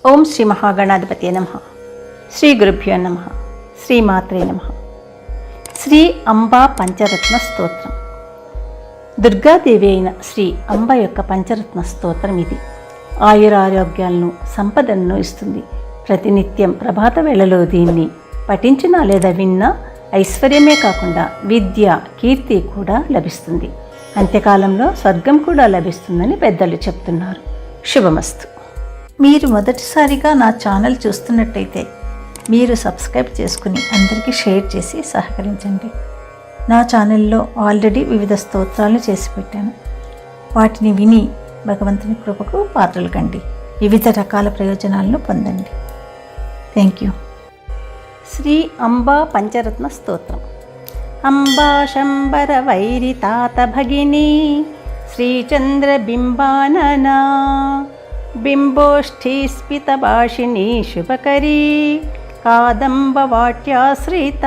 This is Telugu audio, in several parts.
ఓం శ్రీ మహాగణాధిపతి నమః. శ్రీ గురుభ్యో నమః. శ్రీమాత్రే నమః. శ్రీ అంబా పంచరత్న స్తోత్రం. దుర్గాదేవి అయిన శ్రీ అంబ యొక్క పంచరత్న స్తోత్రం ఇది. ఆయురారోగ్యాలను, సంపదలను ఇస్తుంది. ప్రతినిత్యం ప్రభాత వేళలో దీన్ని పఠించినా లేదా విన్నా ఐశ్వర్యమే కాకుండా విద్య, కీర్తి కూడా లభిస్తుంది. అంత్యకాలంలో స్వర్గం కూడా లభిస్తుందని పెద్దలు చెప్తున్నారు. శుభమస్తు. మీరు మొదటిసారిగా నా ఛానల్ చూస్తున్నట్టయితే మీరు సబ్స్క్రైబ్ చేసుకుని అందరికీ షేర్ చేసి సహకరించండి. నా ఛానల్లో ఆల్రెడీ వివిధ స్తోత్రాలను చేసి పెట్టాను. వాటిని విని భగవంతుని కృపకు పాత్రలు కండి. వివిధ రకాల ప్రయోజనాలను పొందండి. Thank you. శ్రీ అంబా పంచరత్న స్తోత్రం. అంబా శంబర వైరి తాత భగిని శ్రీచంద్ర బింబాననా బింబోష్ఠీ స్ఫితభాషిణీ శుభకరీ కాదంబవాట్యాశ్రిత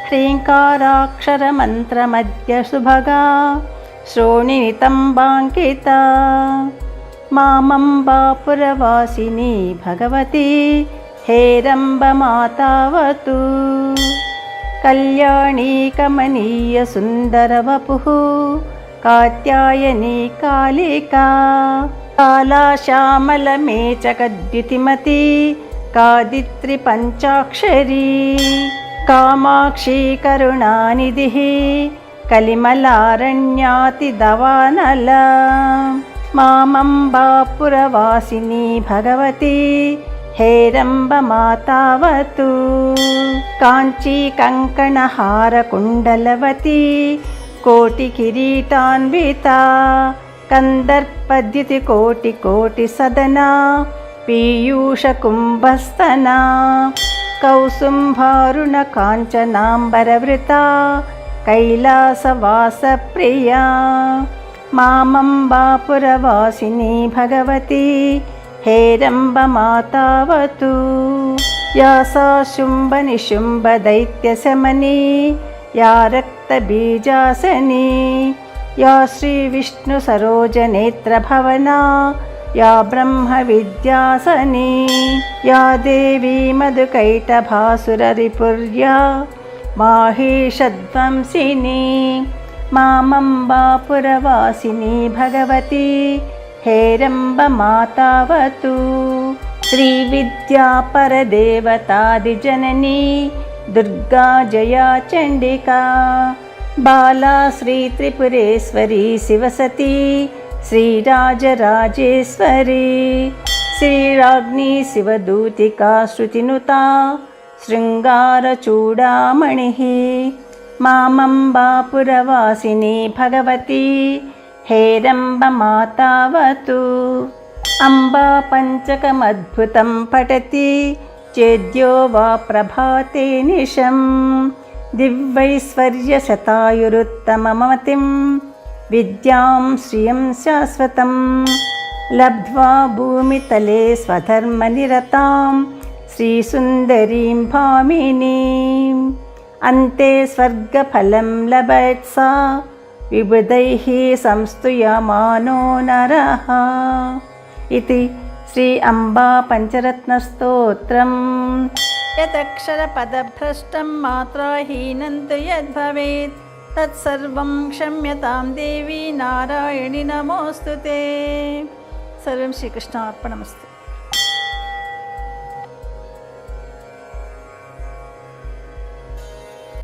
హ్రీంకారాక్షరమంత్రమద్య శుభగా శ్రోణినితంబాంకిత మామంబాపురవాసిని భగవతి హేరంబమాతావతు కళ్యాణీ కమనీయ సుందరవపుః కాత్యాయనీ కాళికా కాళాశ్యామలమేచకద్యుతిమతి కాదిత్రి పంచాక్షరీ కామాక్షీ కరుణానిధిః కలిమలారణ్యాతి దవానల మామంబాపురవాసిని భగవతి హేరంబమాతావతు కాంచీ కంకణహార కుండలవతి కోటి కిరీటాన్వితా కందర్పద్యుతి కోటి కోటి సదనా పీయూష కుంభస్తనా కౌసుంభారుణ కాంచనాంబరవృతా కైలాసవాస ప్రియా మామంబాపురవాసిని భగవతి హేరంబమాతావతు యా సా శుంభ నిశుంభ దైత్యశమనీ యా రక్తబీజాసనీ యా శ్రీ విష్ణు సరోజనేత్ర భవనా యా బ్రహ్మ విద్యాసనీ యా దేవీ మధుకైటభాసురరిపుర్యా మాహేషధ్వంసిని మామంబాపురవాసిని భగవతి హేరంబమాతావతు శ్రీ విద్యా పరదేవతాదిజననీ దుర్గా జయా చండికా బాలా శ్రీ త్రిపురేశ్వరీ శివసతీ శ్రీరాజరాజేశ్వరీ శ్రీరాజ్ఞీ శివదూతికా శృతినుతా శృంగారచూడామణిః మామంబాపురవాసిని భగవతి హేరంబమాతావతు అంబా పంచకమద్భుతం పఠతి చేద్యో వా ప్రభాతే నిశం దివ్యైశ్వర్యశతాయురుత్తమమతిం విద్యాం శ్రియం శాశ్వతం లబ్ధ్వా భూమితలే స్వధర్మనిరతాం శ్రీసుందరీం భామినీం అంతే స్వర్గఫలం లభేత్సా విబుధైః సంస్తుయమానో నరః. ఇది శ్రీ అంబా పంచరత్న స్తోత్రం. యదక్షరపదభ్రష్టం మాత్రాహీనం తు యద్భవేత్ తత్సర్వం క్షమ్యతాం దేవి నారాయణి నమోస్తుతే. సర్వం శ్రీకృష్ణార్పణమస్తు.